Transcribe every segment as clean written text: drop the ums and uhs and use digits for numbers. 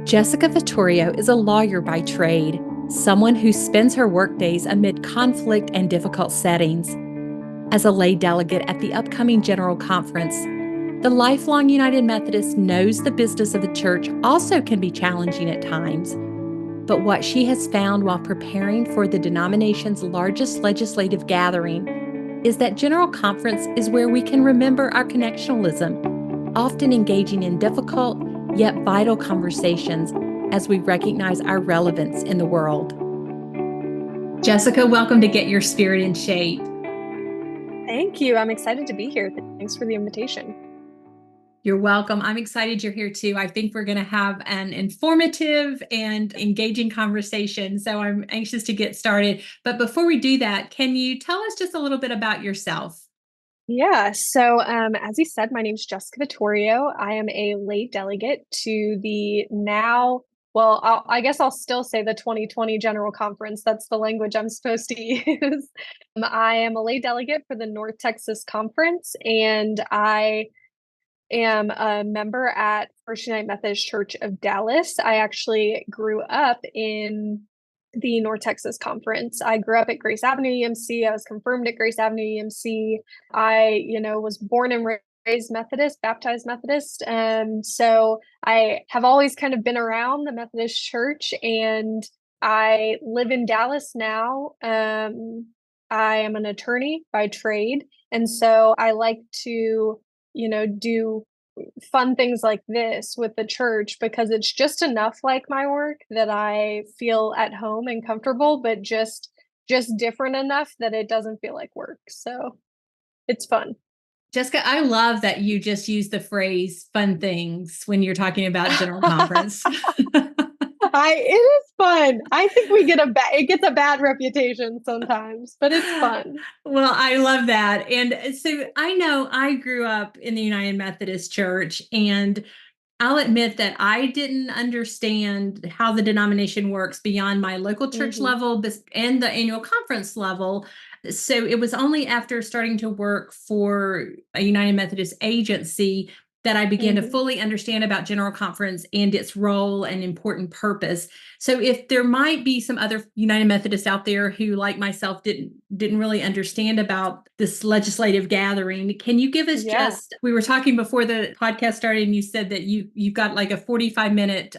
Jessica Vittorio is a lawyer by trade, someone who spends her workdays amid conflict and difficult settings. As a lay delegate at the upcoming General Conference, the lifelong United Methodist knows the business of the church also can be challenging at times. But what she has found while preparing for the denomination's largest legislative gathering is that General Conference is where we can remember our connectionalism, often engaging in difficult yet vital conversations as we recognize our relevance in the world. Jessica, welcome to Get Your Spirit in Shape. Thank you. I'm excited to be here. Thanks for the invitation. You're welcome. I'm excited you're here too. I think we're going to have an informative and engaging conversation. So I'm anxious to get started. But before we do that, can you tell us just a little bit about yourself? Yeah. So, as you said, my name is Jessica Vittorio. I am a late delegate to the now, well, I guess I'll still say the 2020 General Conference. That's the language I'm supposed to use. I am a late delegate for the North Texas Conference, and I am a member at First United Methodist Church of Dallas. I actually grew up in the North Texas Conference. I grew up at Grace Avenue EMC. I was confirmed at Grace Avenue EMC. I was born and raised Methodist, baptized Methodist. So I have always kind of been around the Methodist Church, and I live in Dallas now. I am an attorney by trade. And so I like to do fun things like this with the church because it's just enough like my work that I feel at home and comfortable, but just different enough that it doesn't feel like work. So it's fun. Jessica, I love that you just use the phrase fun things when you're talking about General Conference. It is fun. I think it gets a bad reputation sometimes, but it's fun. Well, I love that. And so I know I grew up in the United Methodist Church, and I'll admit that I didn't understand how the denomination works beyond my local church level and the annual conference level. So it was only after starting to work for a United Methodist agency that I began to fully understand about General Conference and its role and important purpose. So if there might be some other United Methodists out there who, like myself, didn't really understand about this legislative gathering, can you give us we were talking before the podcast started, and you said that you've got like a 45-minute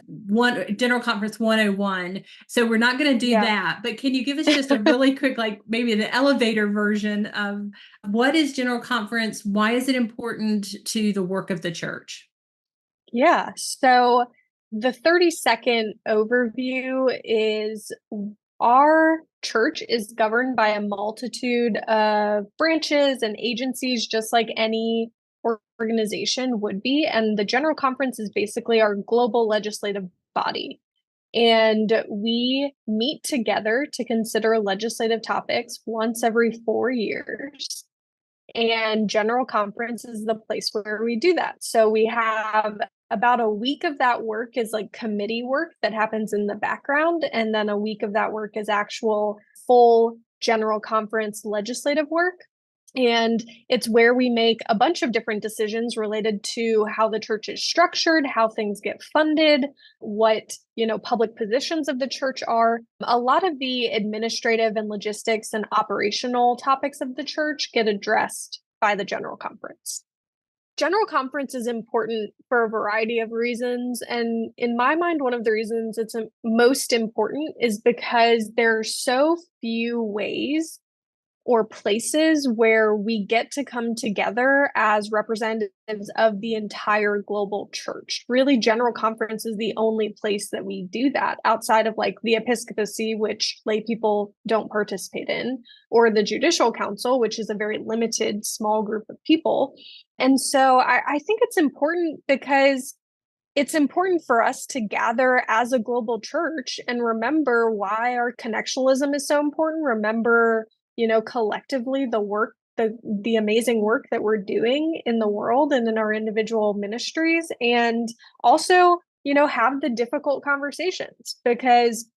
General Conference 101. So we're not going to do that, but can you give us just a really quick, like maybe the elevator version of what is General Conference? Why is it important to the work of the church? Yeah. So the 30-second overview is our church is governed by a multitude of branches and agencies, just like any organization would be. And the General Conference is basically our global legislative body. And we meet together to consider legislative topics once every 4 years. And General Conference is the place where we do that. So we have about a week of that work is like committee work that happens in the background. And then a week of that work is actual full General Conference legislative work. And it's where we make a bunch of different decisions related to how the church is structured, how things get funded, what, public positions of the church are. A lot of the administrative and logistics and operational topics of the church get addressed by the General Conference. General Conference is important for a variety of reasons. And in my mind, one of the reasons it's most important is because there are so few ways or places where we get to come together as representatives of the entire global church. Really, General Conference is the only place that we do that outside of like the episcopacy, which lay people don't participate in, or the judicial council, which is a very limited small group of people. And so I think it's important because it's important for us to gather as a global church and remember why our connectionalism is so important. Remember, collectively the amazing work that we're doing in the world and in our individual ministries, and also, have the difficult conversations, because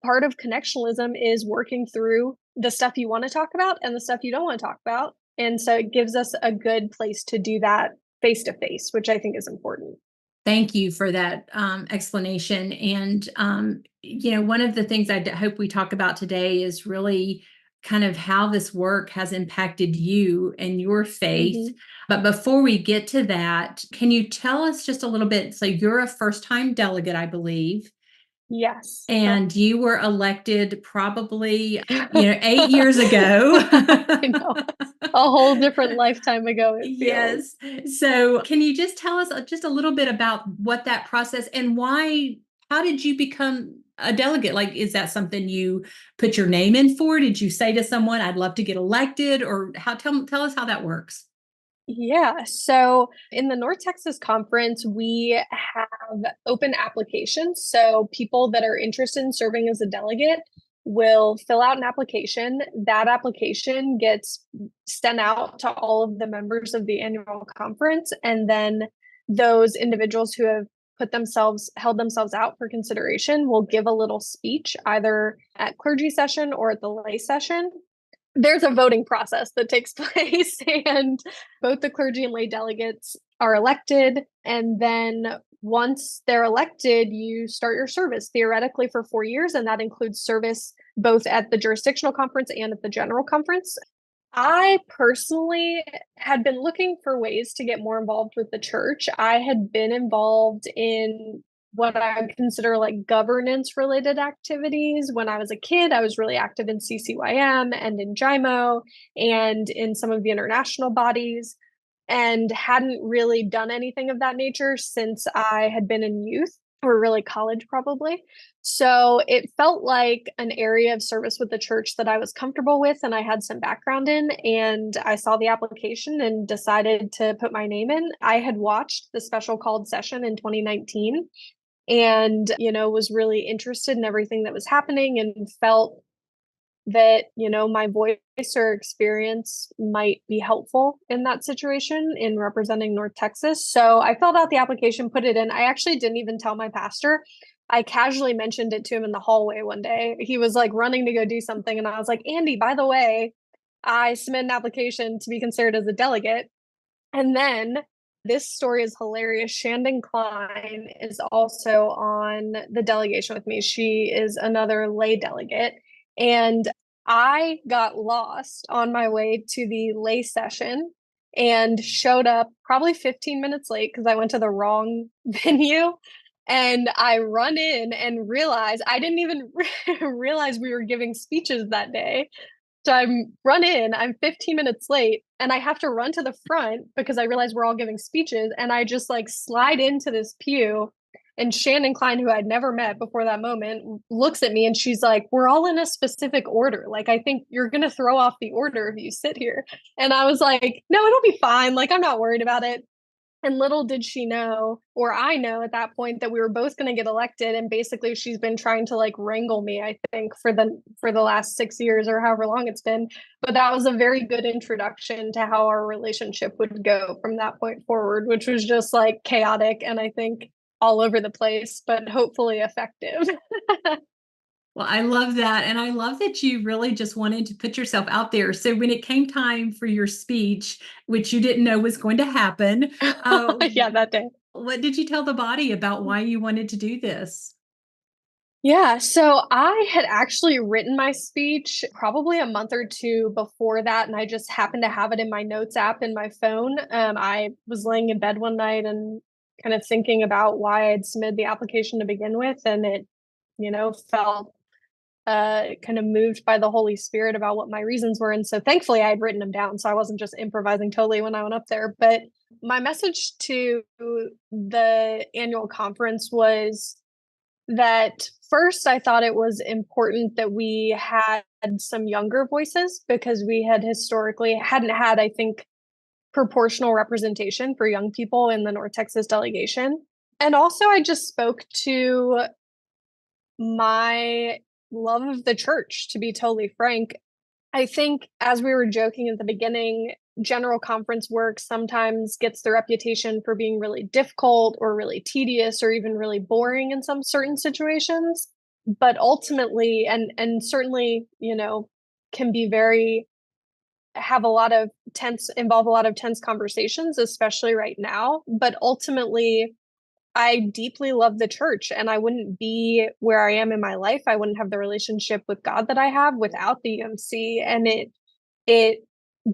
part of connectionalism is working through the stuff you want to talk about and the stuff you don't want to talk about. And so it gives us a good place to do that face to face, which I think is important. Thank you for that explanation. And, one of the things I hope we talk about today is really kind of how this work has impacted you and your faith. Hmm. But before we get to that, can you tell us just a little bit? So, you're a first time delegate, I believe, Yes. and you were elected probably, 8 years ago. I know. A whole different lifetime ago, it feels. Yes. So, can you just tell us just a little bit about what that process and why? How did you become a delegate? Like, is that something you put your name in for? Did you say to someone, "I'd love to get elected," or how? Tell us how that works. Yeah. So in the North Texas Conference, we have open applications. So people that are interested in serving as a delegate will fill out an application. That application gets sent out to all of the members of the annual conference. And then those individuals who have held themselves out for consideration will give a little speech either at clergy session or at the lay session. There's a voting process that takes place, and both the clergy and lay delegates are elected. And then once they're elected, you start your service theoretically for 4 years, and that includes service both at the jurisdictional conference and at the general conference. I personally had been looking for ways to get more involved with the church. I had been involved in what I would consider like governance related activities. When I was a kid, I was really active in CCYM and in JIMO and in some of the international bodies, and hadn't really done anything of that nature since I had been in youth, or really college probably. So it felt like an area of service with the church that I was comfortable with and I had some background in. And I saw the application and decided to put my name in. I had watched the special called session in 2019 and, was really interested in everything that was happening and felt that, my voice or experience might be helpful in that situation in representing North Texas. So I filled out the application, put it in. I actually didn't even tell my pastor. I casually mentioned it to him in the hallway one day. He was like running to go do something. And I was like, Andy, by the way, I submitted an application to be considered as a delegate. And then this story is hilarious. Shandon Klein is also on the delegation with me. She is another lay delegate. And I got lost on my way to the lay session and showed up probably 15 minutes late because I went to the wrong venue. And I run in and realize I didn't even realize we were giving speeches that day. So I'm 15 minutes late and I have to run to the front because I realize we're all giving speeches. And I just like slide into this pew. And Shannon Klein, who I'd never met before that moment, looks at me and she's like, "We're all in a specific order. Like, I think you're going to throw off the order if you sit here." And I was like, "No, it'll be fine. Like, I'm not worried about it." And little did she know, or I know at that point, that we were both going to get elected. And basically, she's been trying to like wrangle me, I think, for the last 6 years or however long it's been. But that was a very good introduction to how our relationship would go from that point forward, which was just like chaotic and I think all over the place, but hopefully effective. Well, I love that. And I love that you really just wanted to put yourself out there. So when it came time for your speech, which you didn't know was going to happen, uh, Yeah, that day. what did you tell the body about why you wanted to do this? Yeah, so I had actually written my speech probably a month or two before that, and I just happened to have it in my notes app in my phone. I was laying in bed one night and kind of thinking about why I'd submitted the application to begin with, and it, felt kind of moved by the Holy Spirit about what my reasons were. And so thankfully I had written them down. So I wasn't just improvising totally when I went up there. But my message to the annual conference was that first, I thought it was important that we had some younger voices because we had historically hadn't had, I think, proportional representation for young people in the North Texas delegation. And also, I just spoke to my love of the church, to be totally frank. I think, as we were joking at the beginning, general conference work sometimes gets the reputation for being really difficult or really tedious or even really boring in some certain situations. But ultimately, and certainly, can be very have a lot of involve a lot of tense conversations, especially right now. But ultimately, I deeply love the church, and I wouldn't be where I am in my life. I wouldn't have the relationship with God that I have without the UMC. And it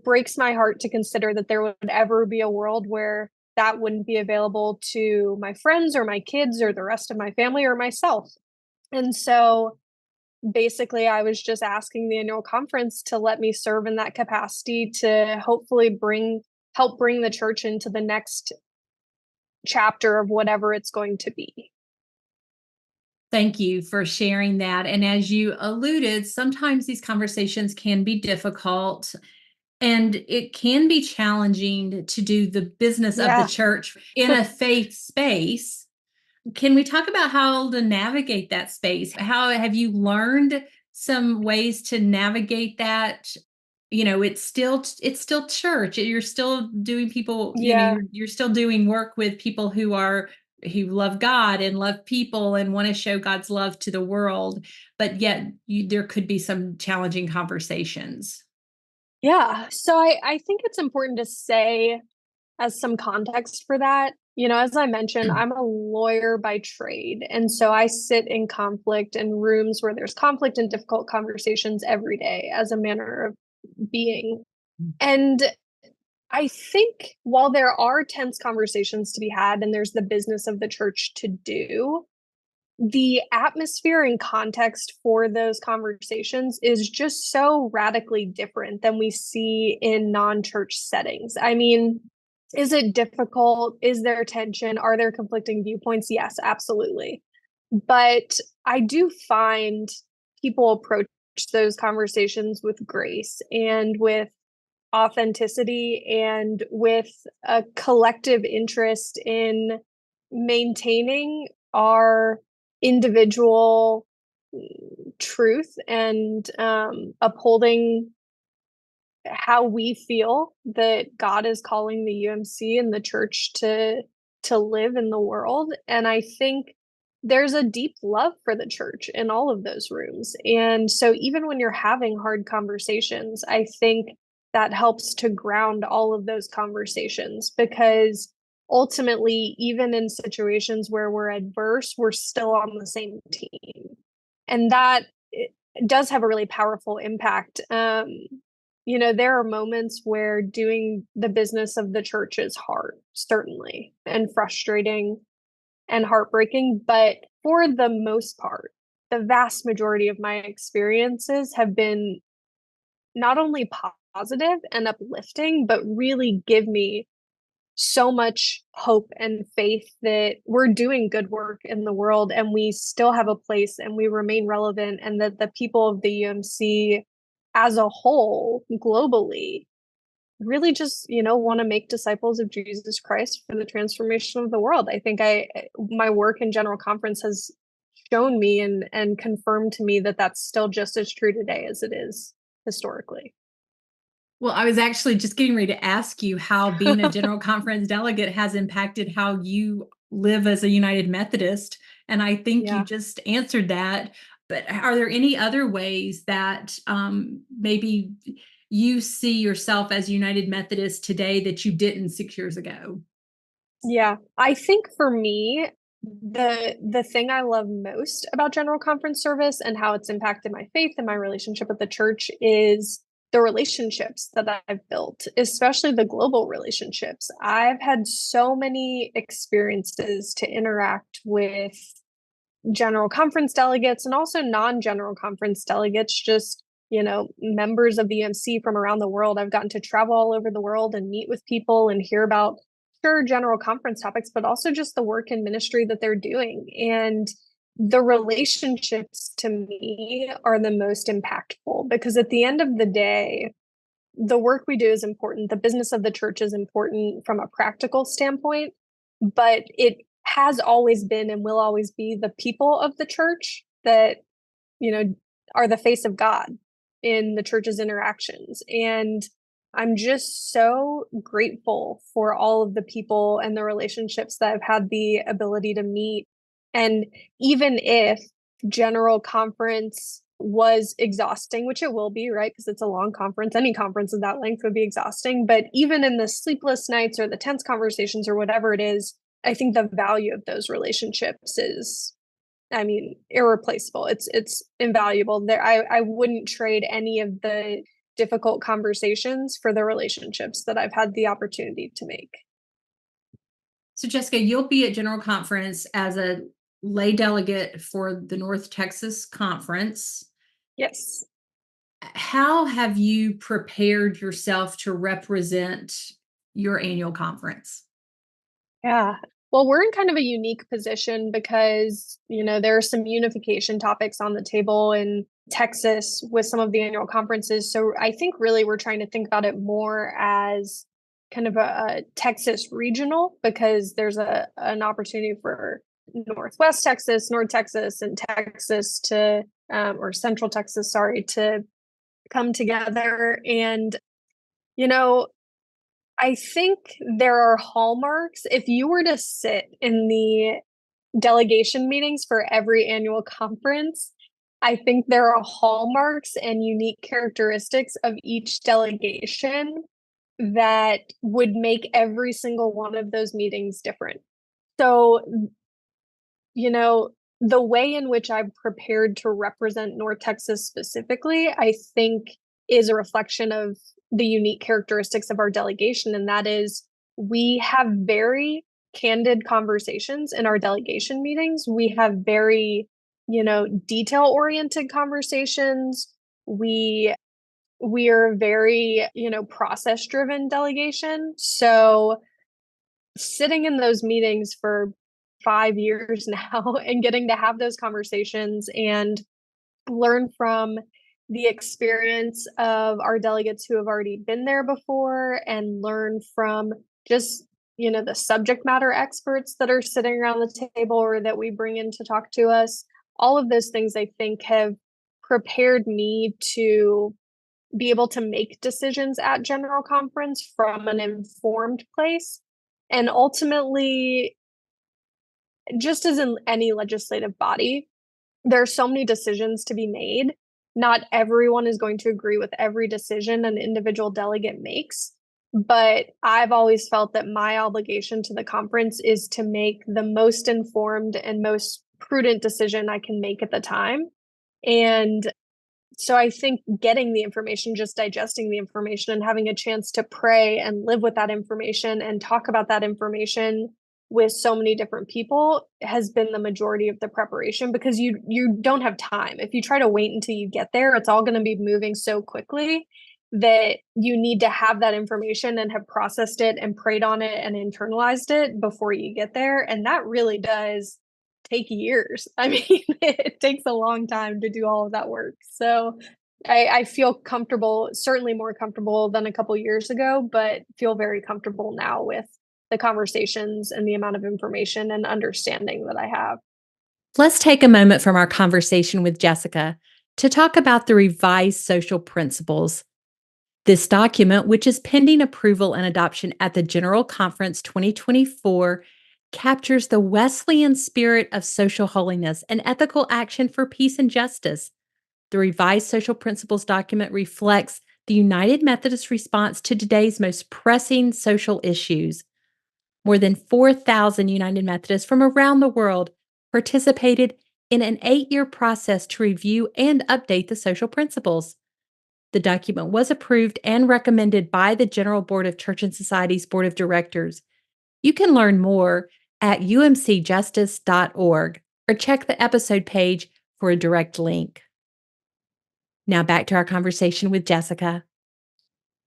breaks my heart to consider that there would ever be a world where that wouldn't be available to my friends or my kids or the rest of my family or myself. And so basically, I was just asking the annual conference to let me serve in that capacity to hopefully help bring the church into the next chapter of whatever it's going to be. Thank you for sharing that. And as you alluded, sometimes these conversations can be difficult and it can be challenging to do the business of the Yeah. church in a faith space. Can we talk about how to navigate that space? How have you learned some ways to navigate that? It's still church. You're still doing people, Yeah. you're still doing work with people who love God and love people and want to show God's love to the world, but yet there could be some challenging conversations. Yeah. So I think it's important to say, as some context for that, as I mentioned, I'm a lawyer by trade. And so I sit in conflict in rooms where there's conflict and difficult conversations every day as a manner of being. And I think while there are tense conversations to be had and there's the business of the church to do, the atmosphere and context for those conversations is just so radically different than we see in non-church settings. I mean, is it difficult? Is there tension? Are there conflicting viewpoints? Yes, absolutely. But I do find people approach those conversations with grace and with authenticity and with a collective interest in maintaining our individual truth and upholding how we feel that God is calling the UMC and the church to live in the world. And I think there's a deep love for the church in all of those rooms. And so even when you're having hard conversations, I think that helps to ground all of those conversations because ultimately, even in situations where we're adverse, we're still on the same team. And that does have a really powerful impact. There are moments where doing the business of the church is hard, certainly, and frustrating and heartbreaking. But for the most part, the vast majority of my experiences have been not only positive and uplifting, but really give me so much hope and faith that we're doing good work in the world and we still have a place and we remain relevant, and that the people of the UMC as a whole globally really just want to make disciples of Jesus Christ for the transformation of the world. I think my work in general conference has shown me and confirmed to me that that's still just as true today as it is historically. Well, I was actually just getting ready to ask you how being a general conference delegate has impacted how you live as a United Methodist. And I think you Yeah. just answered that. But are there any other ways that maybe you see yourself as United Methodist today that you didn't 6 years ago? Yeah, I think for me, the thing I love most about general conference service and how it's impacted my faith and my relationship with the church is the relationships that I've built, especially the global relationships. I've had so many experiences to interact with general conference delegates and also non-general conference delegates, just members of the MC from around the world. I've gotten to travel all over the world and meet with people and hear about sure general conference topics, but also just the work and ministry that they're doing. And the relationships to me are the most impactful because at the end of the day, the work we do is important. The business of the church is important from a practical standpoint, but it has always been and will always be the people of the church that, you know, are the face of God in the church's interactions. And I'm just so grateful for all of the people and the relationships that I've had the ability to meet. And even if general conference was exhausting, which it will be, right? Because it's a long conference. Any conference of that length would be exhausting. But even in the sleepless nights or the tense conversations or whatever it is, I think the value of those relationships is, I mean, irreplaceable. It's invaluable. I wouldn't trade any of the difficult conversations for the relationships that I've had the opportunity to make. So, Jessica, you'll be at General Conference as a lay delegate for the North Texas Conference. Yes. How have you prepared yourself to represent your annual conference? Yeah. Well, we're in kind of a unique position because, there are some unification topics on the table in Texas with some of the annual conferences. So I think really we're trying to think about it more as kind of a Texas regional, because there's an opportunity for Northwest Texas, North Texas, and Texas to, or Central Texas, sorry, to come together. And, you know, I think there are hallmarks. If you were to sit in the delegation meetings for every annual conference, I think there are hallmarks and unique characteristics of each delegation that would make every single one of those meetings different. So, the way in which I'm prepared to represent North Texas specifically, I think is a reflection of the unique characteristics of our delegation. And that is, we have very candid conversations in our delegation meetings. We have very, detail oriented conversations. We are very, process driven delegation. So sitting in those meetings for 5 years now and getting to have those conversations and learn from the experience of our delegates who have already been there before, and learn from just, the subject matter experts that are sitting around the table or that we bring in to talk to us. All of those things I think have prepared me to be able to make decisions at General Conference from an informed place. And ultimately, just as in any legislative body, there are so many decisions to be made. Not everyone is going to agree with every decision an individual delegate makes. But I've always felt that my obligation to the conference is to make the most informed and most prudent decision I can make at the time. And so I think getting the information, just digesting the information and having a chance to pray and live with that information and talk about that information with so many different people has been the majority of the preparation, because you don't have time. If you try to wait until you get there, it's all going to be moving so quickly that you need to have that information and have processed it and prayed on it and internalized it before you get there. And that really does take years. I mean, it takes a long time to do all of that work. So I feel comfortable, certainly more comfortable than a couple years ago, but feel very comfortable now with the conversations and the amount of information and understanding that I have. Let's take a moment from our conversation with Jessica to talk about the revised social principles. This document, which is pending approval and adoption at the General Conference 2024, captures the Wesleyan spirit of social holiness and ethical action for peace and justice. The revised social principles document reflects the United Methodist response to today's most pressing social issues. More than 4,000 United Methodists from around the world participated in an 8-year process to review and update the social principles. The document was approved and recommended by the General Board of Church and Societies Board of Directors. You can learn more at umcjustice.org or check the episode page for a direct link. Now back to our conversation with Jessica.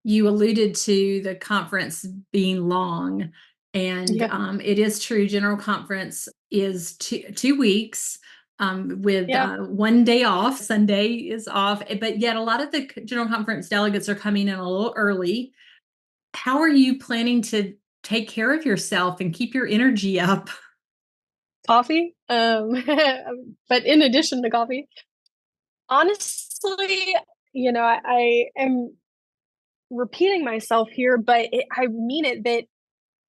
You alluded to the conference being long, and Yeah. it is true. General Conference is 2 weeks with Yeah. 1 day off. Sunday is off, but yet a lot of the General Conference delegates are coming in a little early. How are you planning to take care of yourself and keep your energy up? Coffee. But in addition to coffee, honestly, I am repeating myself here, but I mean it, that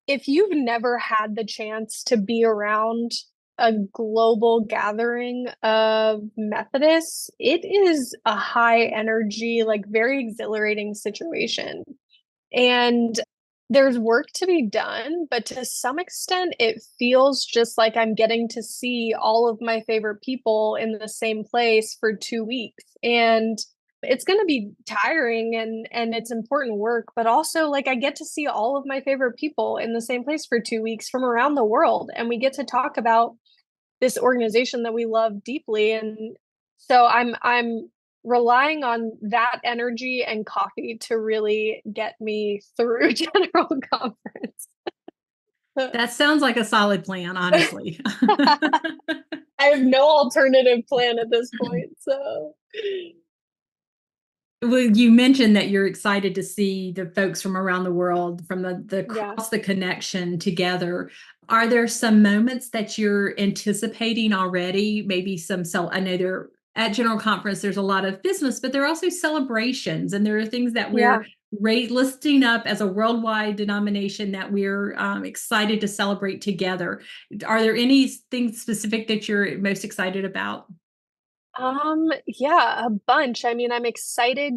if you've never had the chance to be around a global gathering of Methodists, it is a high energy, like very exhilarating situation. And There's work to be done, but to some extent, it feels just like I'm getting to see all of my favorite people in the same place for 2 weeks. And it's going to be tiring and it's important work, but also like I get to see all of my favorite people in the same place for 2 weeks from around the world. And we get to talk about this organization that we love deeply. And so I'm relying on that energy and coffee to really get me through general conference. That sounds like a solid plan, honestly. I have no alternative plan at this point. So Well, you mentioned that you're excited to see the folks from around the world, from the yeah. cross the connection together. Are there some moments that you're anticipating already? Maybe some I know there at General Conference, there's a lot of business, but there are also celebrations, and there are things that Yeah. we're listing up as a worldwide denomination that we're excited to celebrate together. Are there any things specific that you're most excited about? Yeah, a bunch. I mean, I'm excited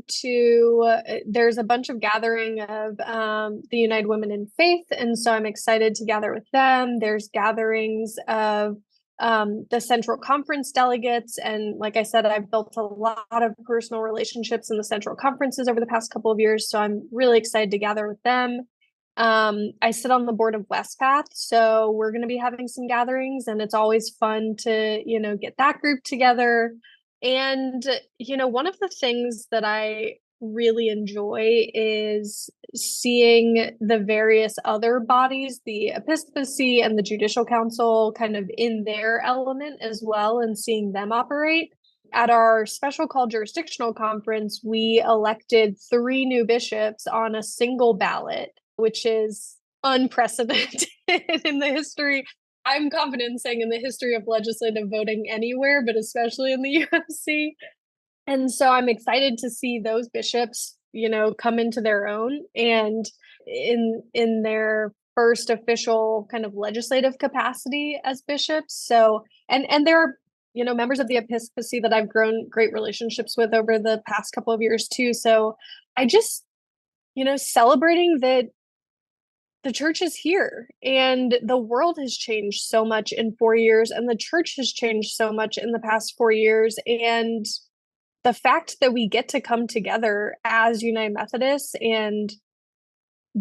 there's a bunch of gathering of the United Women in Faith, and so I'm excited to gather with them. There's gatherings of the Central Conference delegates, and like I said, I've built a lot of personal relationships in the Central Conferences over the past couple of years, so I'm really excited to gather with them. I sit on the board of Westpath, so we're going to be having some gatherings, and it's always fun to, get that group together. And, one of the things that I really enjoy is seeing the various other bodies, the episcopacy and the judicial council, kind of in their element as well, and seeing them operate. At our special called jurisdictional conference, we elected 3 new bishops on a single ballot, which is unprecedented in the history. I'm confident in saying in the history of legislative voting anywhere, but especially in the UFC. And so I'm excited to see those bishops, come into their own and in their first official kind of legislative capacity as bishops. So and there are, members of the episcopacy that I've grown great relationships with over the past couple of years too. So I just, celebrating that the church is here and the world has changed so much in 4 years and the church has changed so much in the past 4 years. And the fact that we get to come together as United Methodists and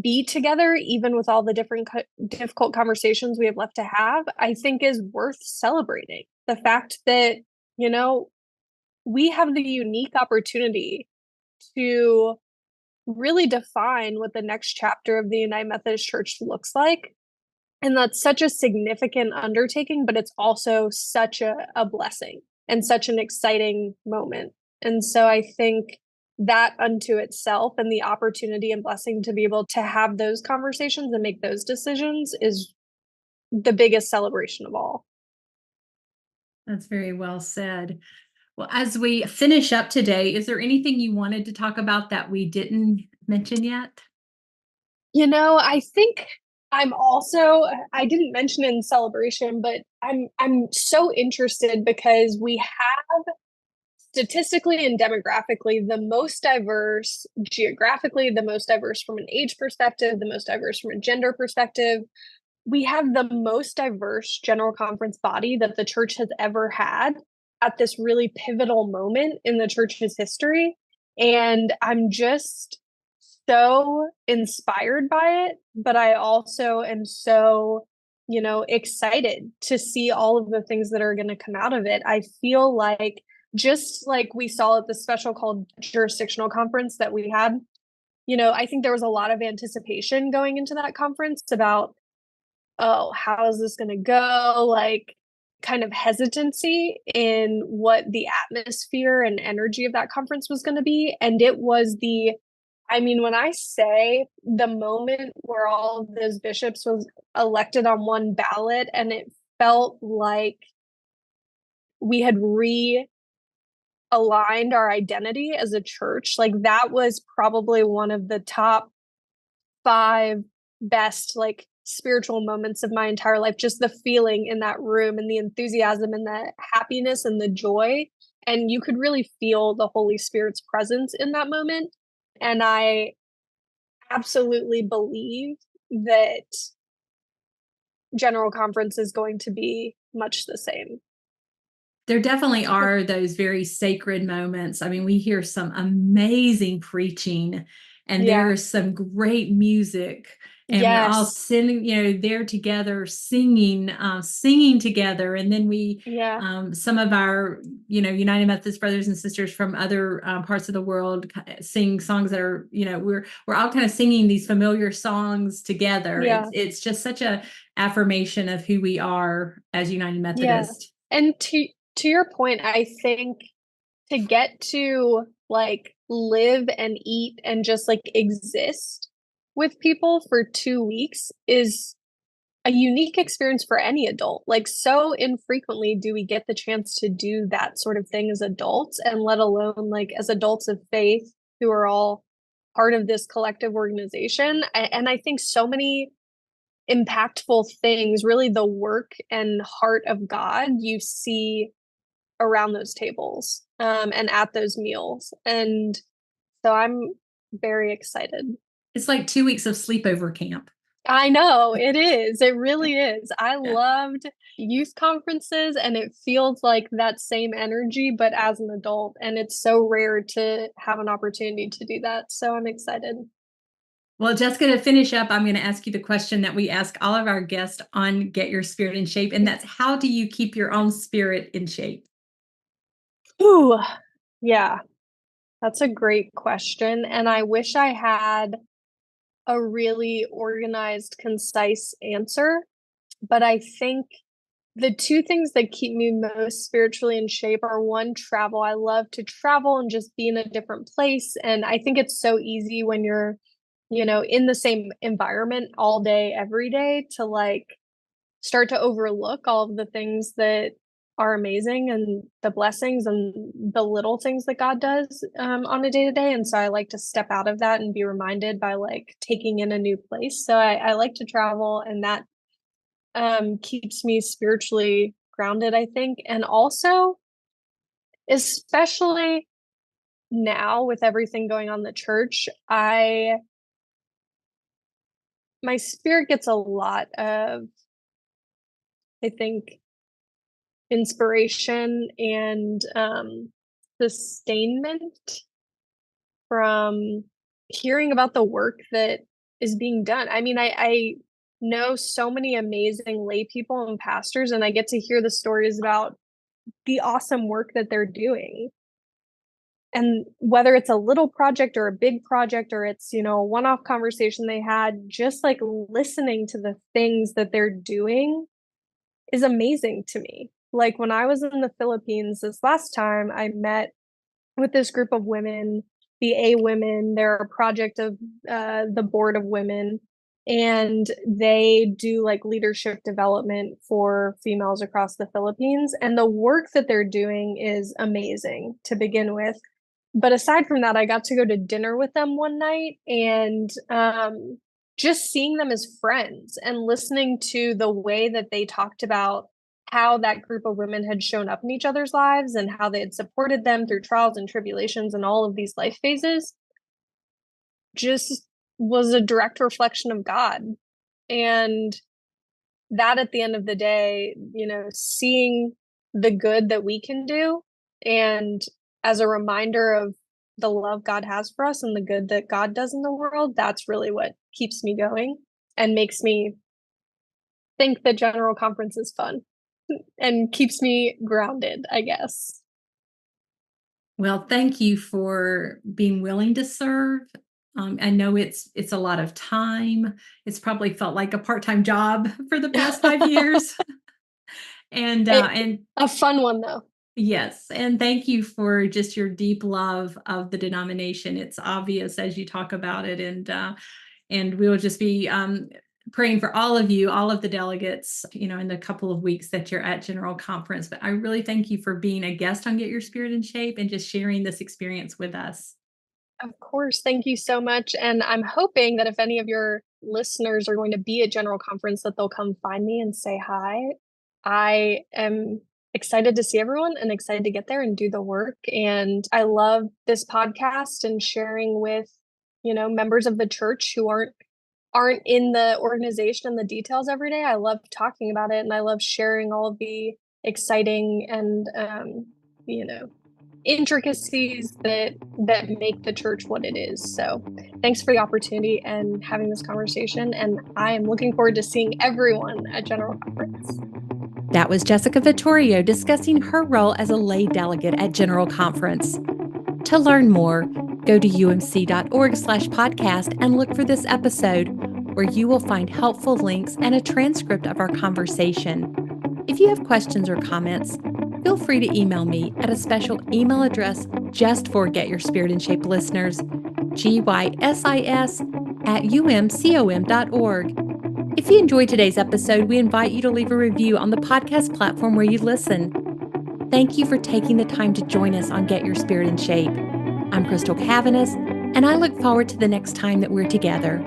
be together, even with all the difficult conversations we have left to have, I think is worth celebrating. The fact that, you know, we have the unique opportunity to really define what the next chapter of the United Methodist Church looks like. And that's such a significant undertaking, but it's also such a blessing and such an exciting moment. And so I think that unto itself and the opportunity and blessing to be able to have those conversations and make those decisions is the biggest celebration of all. That's very well said. Well, as we finish up today, is there anything you wanted to talk about that we didn't mention yet? I think I didn't mention in celebration, but I'm so interested because we have statistically and demographically the most diverse, geographically the most diverse from an age perspective, the most diverse from a gender perspective. We have the most diverse general conference body that the church has ever had at this really pivotal moment in the church's history. And I'm just so inspired by it, but I also am so, excited to see all of the things that are going to come out of it. I feel like just like we saw at the special called jurisdictional conference that we had, I think there was a lot of anticipation going into that conference about, oh, how is this going to go? Like, kind of hesitancy in what the atmosphere and energy of that conference was going to be. And it was when I say the moment where all of those bishops was elected on one ballot and it felt like we had aligned our identity as a church, like that was probably one of the top 5 best like spiritual moments of my entire life. Just the feeling in that room and the enthusiasm and the happiness and the joy. And you could really feel the Holy Spirit's presence in that moment. And I absolutely believe that General Conference is going to be much the same. There definitely are those very sacred moments. I mean, we hear some amazing preaching, and Yeah. there's some great music, and we're all Yes. sitting, there together, singing together. And then Yeah. some of our, United Methodist brothers and sisters from other parts of the world sing songs that are, we're all kind of singing these familiar songs together. Yeah. It's just such a affirmation of who we are as United Yeah. Methodist. And to your point, I think to get to like live and eat and just like exist with people for 2 weeks is a unique experience for any adult. Like, so infrequently do we get the chance to do that sort of thing as adults, and let alone like as adults of faith who are all part of this collective organization. And I think so many impactful things, really the work and heart of God, you see around those tables and at those meals. And so I'm very excited. It's like 2 weeks of sleepover camp. I know it is. It really is. I Yeah. loved youth conferences, and it feels like that same energy, but as an adult. And it's so rare to have an opportunity to do that. So I'm excited. Well, Jessica, to finish up, I'm going to ask you the question that we ask all of our guests on Get Your Spirit in Shape, and that's, how do you keep your own spirit in shape? Ooh, yeah, that's a great question. And I wish I had a really organized, concise answer. But I think the two things that keep me most spiritually in shape are, one, travel. I love to travel and just be in a different place. And I think it's so easy when you're, in the same environment all day, every day, to like start to overlook all of the things that are amazing, and the blessings and the little things that God does on a day to day. And so I like to step out of that and be reminded by like taking in a new place. So I like to travel, and that keeps me spiritually grounded, I think. And also, especially now with everything going on in the church, I my spirit gets a lot of, I think, inspiration and sustainment from hearing about the work that is being done. I mean, I know so many amazing lay people and pastors, and I get to hear the stories about the awesome work that they're doing. And whether it's a little project or a big project, or it's, a one-off conversation they had, just like listening to the things that they're doing is amazing to me. Like when I was in the Philippines this last time, I met with this group of women, the A Women. They're a project of the Board of Women, and they do like leadership development for females across the Philippines. And the work that they're doing is amazing to begin with. But aside from that, I got to go to dinner with them one night, and just seeing them as friends and listening to the way that they talked about how that group of women had shown up in each other's lives and how they had supported them through trials and tribulations and all of these life phases just was a direct reflection of God. And that, at the end of the day, seeing the good that we can do, and as a reminder of the love God has for us and the good that God does in the world, that's really what keeps me going and makes me think that General Conference is fun and keeps me grounded, I guess. Well, thank you for being willing to serve. I know it's a lot of time. It's probably felt like a part-time job for the past 5 years. And A fun one though. yes, and thank you for just your deep love of the denomination. It's obvious as you talk about it, and we will just be praying for all of you, all of the delegates, in the couple of weeks that you're at General Conference. But I really thank you for being a guest on Get Your Spirit in Shape and just sharing this experience with us. Of course. Thank you so much. And I'm hoping that if any of your listeners are going to be at General Conference, that they'll come find me and say hi. I am excited to see everyone and excited to get there and do the work. And I love this podcast and sharing with members of the church who aren't in the organization and the details every day. I love talking about it, and I love sharing all of the exciting and you know intricacies that make the church what it is. So thanks for the opportunity and having this conversation, and I am looking forward to seeing everyone at General Conference. That was Jessica Vittorio discussing her role as a lay delegate at General Conference. To learn more, go to umc.org/podcast and look for this episode, where you will find helpful links and a transcript of our conversation. If you have questions or comments, feel free to email me at a special email address just for Get Your Spirit in Shape listeners, gysis@umcom.org. If you enjoyed today's episode, we invite you to leave a review on the podcast platform where you listen. Thank you for taking the time to join us on Get Your Spirit in Shape. I'm Crystal Cavanis, and I look forward to the next time that we're together.